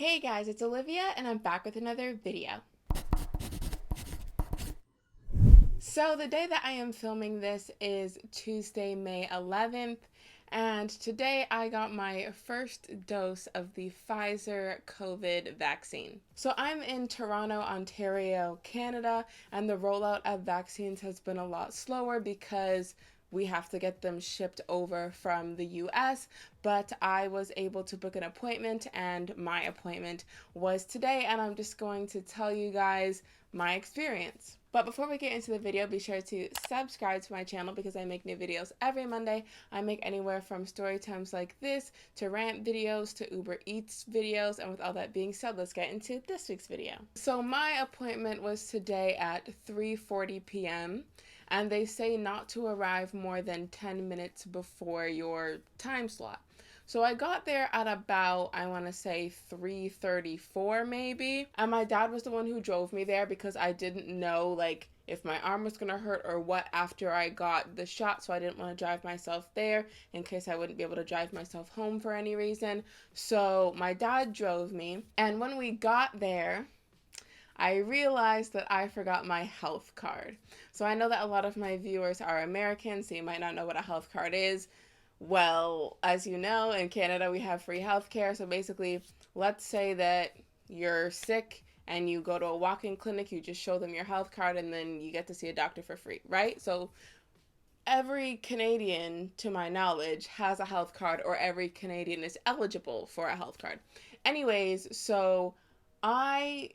Hey guys, it's Olivia and I'm back with another video. So the day that I am filming this is Tuesday, May 11th, and today I got my first dose of the Pfizer COVID vaccine. So I'm in Toronto, Ontario, Canada, and the rollout of vaccines has been a lot slower because we have to get them shipped over from the US, but I was able to book an appointment and my appointment was today, and I'm just going to tell you guys my experience. But before we get into the video, be sure to subscribe to my channel because I make new videos every Monday. I make anywhere from story times like this to rant videos to Uber Eats videos. And with all that being said, let's get into this week's video. So my appointment was today at 3:40 p.m. and they say not to arrive more than 10 minutes before your time slot. So I got there at about, I want to say 3:34 maybe. And my dad was the one who drove me there because I didn't know like if my arm was going to hurt or what after I got the shot. So I didn't want to drive myself there in case I wouldn't be able to drive myself home for any reason. So my dad drove me. And when we got there, I realized that I forgot my health card. So I know that a lot of my viewers are American, so you might not know what a health card is. Well, as you know, in Canada we have free healthcare. So basically, let's say that you're sick and you go to a walk-in clinic, you just show them your health card and then you get to see a doctor for free, right? So every Canadian, to my knowledge, has a health card, or every Canadian is eligible for a health card. Anyways, so I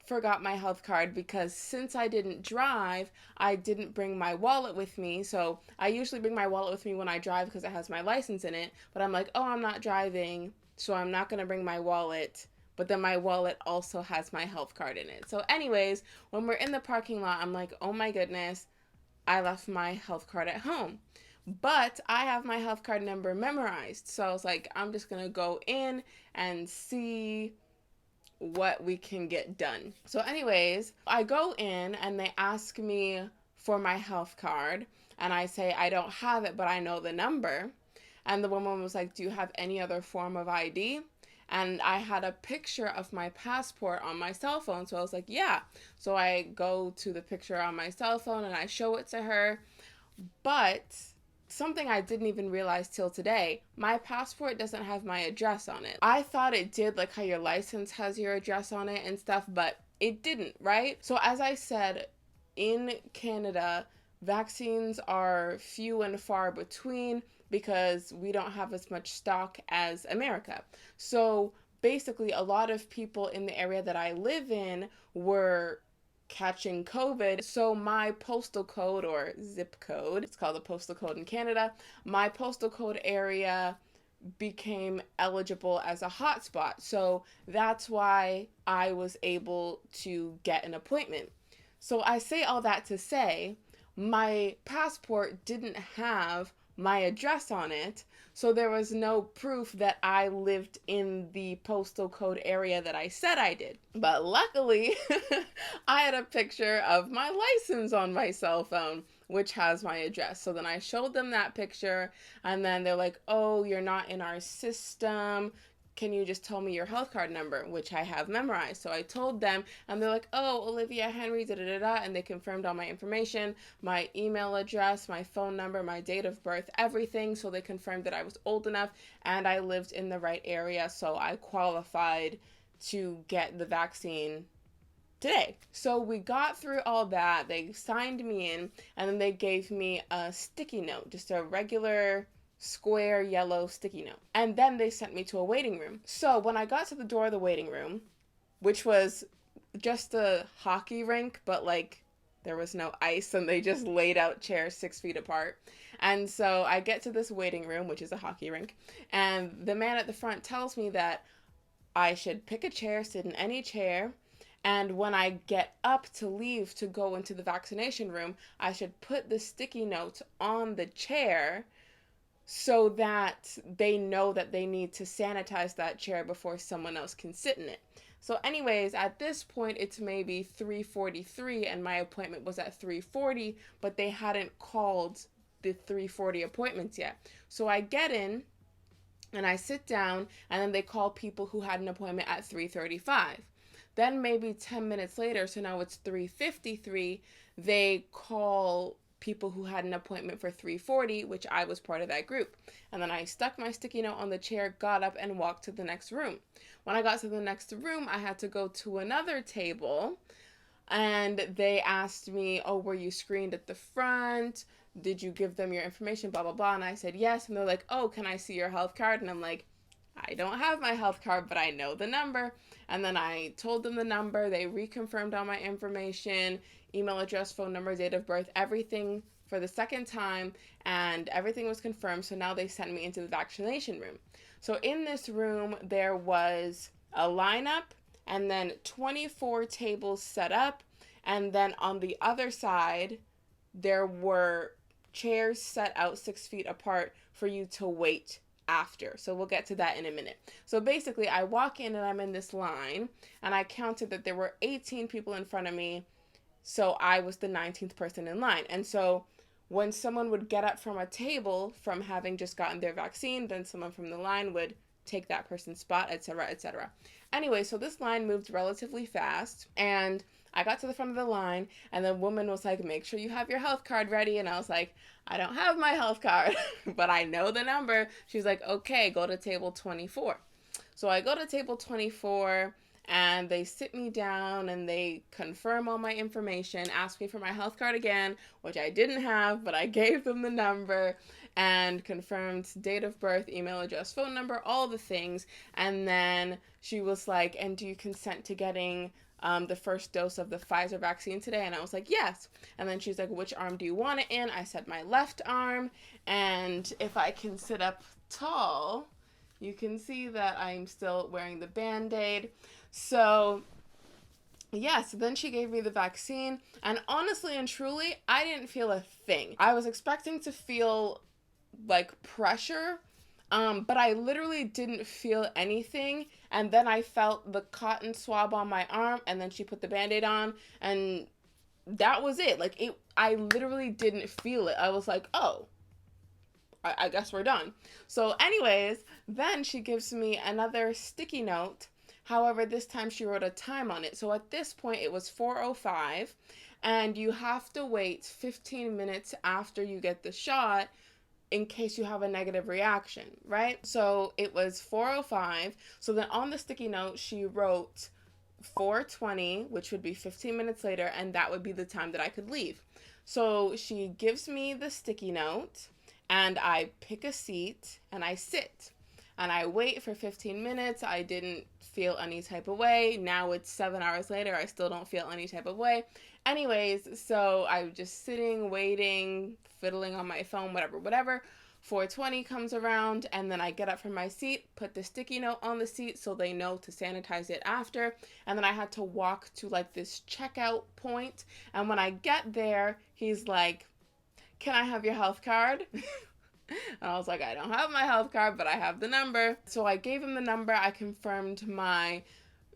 forgot my health card because since I didn't drive, I didn't bring my wallet with me. So I usually bring my wallet with me when I drive because it has my license in it. But I'm like, oh, I'm not driving, so I'm not going to bring my wallet. But then my wallet also has my health card in it. So anyways, when we're in the parking lot, I'm like, oh my goodness, I left my health card at home. But I have my health card number memorized. So I was like, I'm just going to go in and see what we can get done. So anyways, I go in and they ask me for my health card and I say I don't have it, but I know the number. And the woman was like, do you have any other form of ID? And I had a picture of my passport on my cell phone. So I was like, yeah. So I go to the picture on my cell phone and I show it to her. But something I didn't even realize till today, my passport doesn't have my address on it. I thought it did, like how your license has your address on it and stuff, but it didn't, right? So as I said, in Canada, vaccines are few and far between because we don't have as much stock as America. So basically, a lot of people in the area that I live in were catching COVID. So my postal code, or zip code, it's called the postal code in Canada, my postal code area became eligible as a hotspot. So that's why I was able to get an appointment. So I say all that to say, my passport didn't have my address on it, so there was no proof that I lived in the postal code area that I said I did. But luckily, I had a picture of my license on my cell phone, which has my address. So then I showed them that picture, and then they're like, oh, you're not in our system. Can you just tell me your health card number, which I have memorized? So I told them, and they're like, oh, Olivia Henry, da-da-da-da, and they confirmed all my information, my email address, my phone number, my date of birth, everything. So they confirmed that I was old enough and I lived in the right area, so I qualified to get the vaccine today. So we got through all that. They signed me in, and then they gave me a sticky note, just a regular square yellow sticky note. And then they sent me to a waiting room. So when I got to the door of the waiting room, which was just a hockey rink, but like there was no ice and they just laid out chairs 6 feet apart. And so I get to this waiting room, which is a hockey rink, and the man at the front tells me that I should pick a chair, sit in any chair, and when I get up to leave to go into the vaccination room, I should put the sticky note on the chair so that they know that they need to sanitize that chair before someone else can sit in it. So anyways, at this point, it's maybe 3:43 and my appointment was at 3:40, but they hadn't called the 3:40 appointments yet. So I get in And I sit down, and then they call people who had an appointment at 3:35. Then maybe 10 minutes later, so now it's 3:53, they call people who had an appointment for 3:40, which I was part of that group. And then I stuck my sticky note on the chair, got up, and walked to the next room. When I got to the next room, I had to go to another table, and they asked me, oh, were you screened at the front? Did you give them your information, blah, blah, blah. And I said yes. And they're like, oh, can I see your health card? And I'm like, I don't have my health card, but I know the number. And then I told them the number. They reconfirmed all my information, email address, phone number, date of birth, everything for the second time, and everything was confirmed. So now they sent me into the vaccination room. So in this room, there was a lineup, and then 24 tables set up. And then on the other side, there were chairs set out 6 feet apart for you to wait after. So we'll get to that in a minute. So basically, I walk in and I'm in this line, and I counted that there were 18 people in front of me. So I was the 19th person in line. And so when someone would get up from a table from having just gotten their vaccine, then someone from the line would take that person's spot, etc., etc. Anyway, so this line moved relatively fast, and I got to the front of the line, and the woman was like, make sure you have your health card ready. And I was like, I don't have my health card, but I know the number. She's like, okay, go to table 24. So I go to table 24, and they sit me down, and they confirm all my information, ask me for my health card again, which I didn't have, but I gave them the number, and confirmed date of birth, email address, phone number, all the things. And then she was like, and do you consent to getting the first dose of the Pfizer vaccine today? And I was like, yes. And then she's like, which arm do you want it in? I said my left arm. And if I can sit up tall, you can see that I'm still wearing the Band-Aid. So yeah, so then she gave me the vaccine, and honestly and truly, I didn't feel a thing. I was expecting to feel like pressure, but I literally didn't feel anything. And then I felt the cotton swab on my arm, and then she put the Band-Aid on, and that was it. Like, I literally didn't feel it. I was like, oh, I guess we're done. So anyways, then she gives me another sticky note. However, this time she wrote a time on it. So at this point, it was 4:05, and you have to wait 15 minutes after you get the shot in case you have a negative reaction, right? So it was 4:05. So then on the sticky note, she wrote 4:20, which would be 15 minutes later, and that would be the time that I could leave. So she gives me the sticky note, and I pick a seat, and I sit. And I wait for 15 minutes. I didn't feel any type of way. Now it's 7 hours later. I still don't feel any type of way. Anyways, so I'm just sitting, waiting, fiddling on my phone, whatever. 4:20 comes around, and then I get up from my seat, put the sticky note on the seat so they know to sanitize it after. And then I had to walk to like this checkout point. And when I get there, he's like, can I have your health card? And I was like, I don't have my health card, but I have the number. So I gave him the number. I confirmed my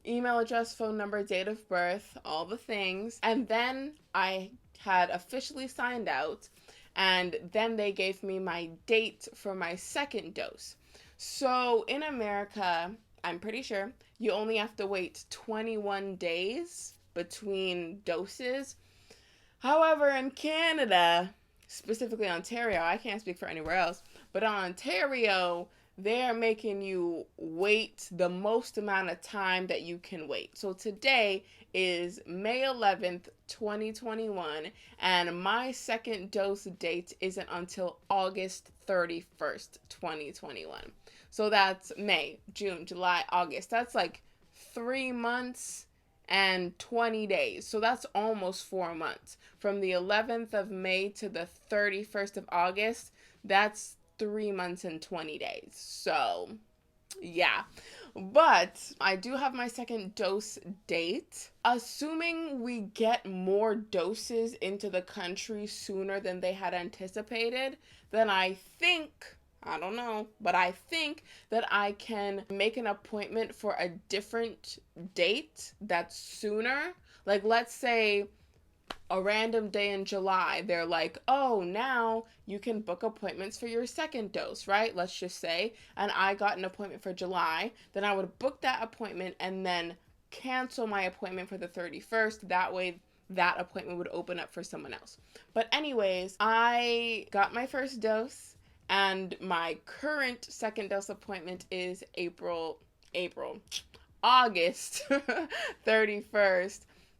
email address, phone number, date of birth, all the things. And then I had officially signed out. And then they gave me my date for my second dose. So in America, I'm pretty sure you only have to wait 21 days between doses. However, in Canada, specifically Ontario, I can't speak for anywhere else, but on Ontario, they're making you wait the most amount of time that you can wait. So today is May 11th, 2021, and my second dose date isn't until August 31st, 2021. So that's May, June, July, August. That's like 3 months and 20 days. So that's almost 4 months. From the 11th of May to the 31st of August, that's 3 months and 20 days. So, yeah. But I do have my second dose date. Assuming we get more doses into the country sooner than they had anticipated, then I think, I don't know, but I think that I can make an appointment for a different date that's sooner. Like, let's say a random day in July, they're like, oh, now you can book appointments for your second dose, right? Let's just say. And I got an appointment for July. Then I would book that appointment and then cancel my appointment for the 31st. That way, that appointment would open up for someone else. But, anyways, I got my first dose, and my current second dose appointment is August 31st.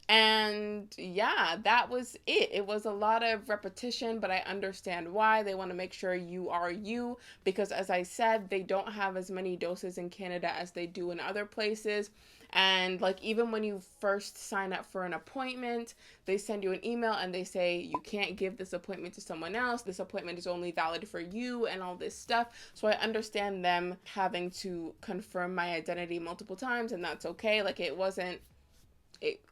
And yeah, that was it. It was a lot of repetition, but I understand why. They want to make sure you are you, because as I said, they don't have as many doses in Canada as they do in other places. And like, even when you first sign up for an appointment, they send you an email and they say you can't give this appointment to someone else. This appointment is only valid for you and all this stuff. So I understand them having to confirm my identity multiple times, and that's okay. Like,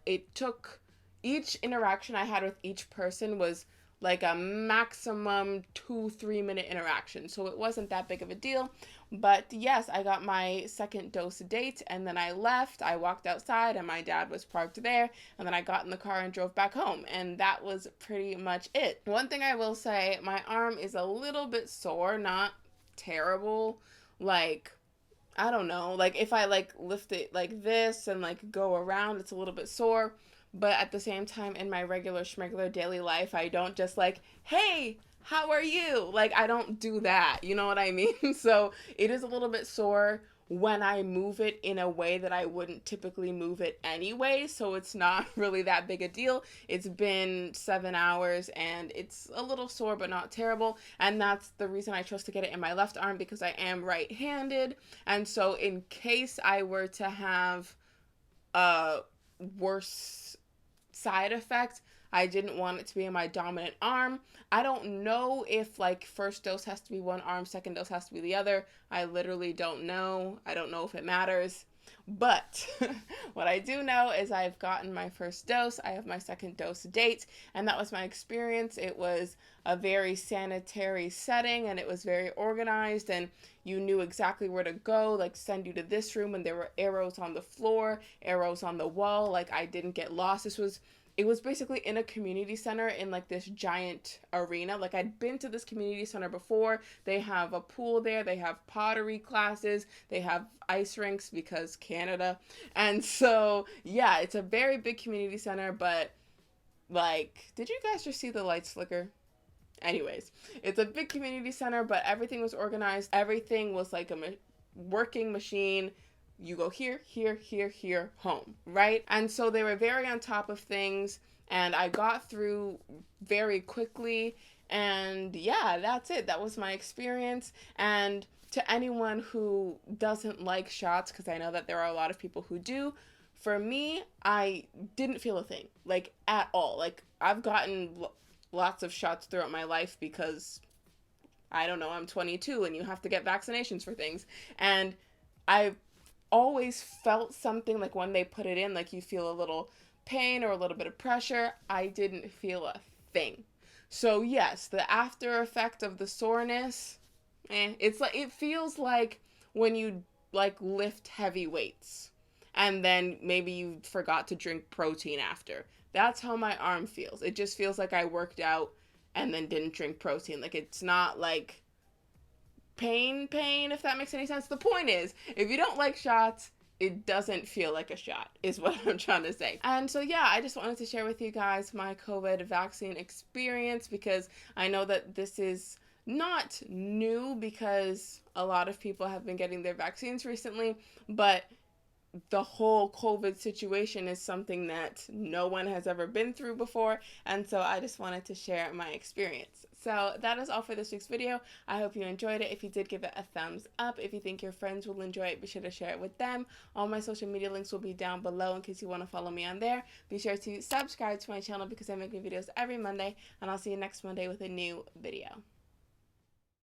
it took, each interaction I had with each person was like a maximum 2-3 minute interaction, so it wasn't that big of a deal. But yes, I got my second dose date, and then I left. I walked outside and my dad was parked there, and then I got in the car and drove back home, and that was pretty much it. One thing I will say, my arm is a little bit sore, not terrible. Like, I don't know, like if I like lift it like this and like go around, it's a little bit sore. But at the same time, in my regular schmegular daily life, I don't just like, hey, how are you? Like, I don't do that. You know what I mean? So it is a little bit sore when I move it in a way that I wouldn't typically move it anyway. So it's not really that big a deal. It's been 7 hours and it's a little sore, but not terrible. And that's the reason I chose to get it in my left arm, because I am right-handed. And so in case I were to have a worse side effect, I didn't want it to be in my dominant arm. I don't know if like first dose has to be one arm, second dose has to be the other. I literally don't know. I don't know if it matters. But what I do know is I've gotten my first dose. I have my second dose date, and that was my experience. It was a very sanitary setting, and it was very organized, and you knew exactly where to go, like send you to this room, and there were arrows on the floor, arrows on the wall. Like, I didn't get lost. It was basically in a community center in like this giant arena. Like, I'd been to this community center before. They have a pool there. They have pottery classes. They have ice rinks because Canada. And so, yeah, it's a very big community center, but like, did you guys just see the lights flicker? Anyways, it's a big community center, but everything was organized. Everything was like a working machine. You go here, here, here, here, home, right? And so they were very on top of things, and I got through very quickly, and yeah, that's it. That was my experience. And to anyone who doesn't like shots, because I know that there are a lot of people who do, for me, I didn't feel a thing, like, at all. Like, I've gotten lots of shots throughout my life because, I don't know, I'm 22 and you have to get vaccinations for things. And I always felt something, like when they put it in, like you feel a little pain or a little bit of pressure. I didn't feel a thing. So yes, the after effect of the soreness, it's like, it feels like when you like lift heavy weights and then maybe you forgot to drink protein after. That's how my arm feels. It just feels like I worked out and then didn't drink protein. Like, it's not like pain, if that makes any sense. The point is, if you don't like shots, it doesn't feel like a shot, is what I'm trying to say. And so yeah, I just wanted to share with you guys my COVID vaccine experience, because I know that this is not new, because a lot of people have been getting their vaccines recently, but the whole COVID situation is something that no one has ever been through before, and so I just wanted to share my experience. So that is all for this week's video. I hope you enjoyed it. If you did, give it a thumbs up. If you think your friends will enjoy it, be sure to share it with them. All my social media links will be down below in case you want to follow me on there. Be sure to subscribe to my channel because I make new videos every Monday, and I'll see you next Monday with a new video.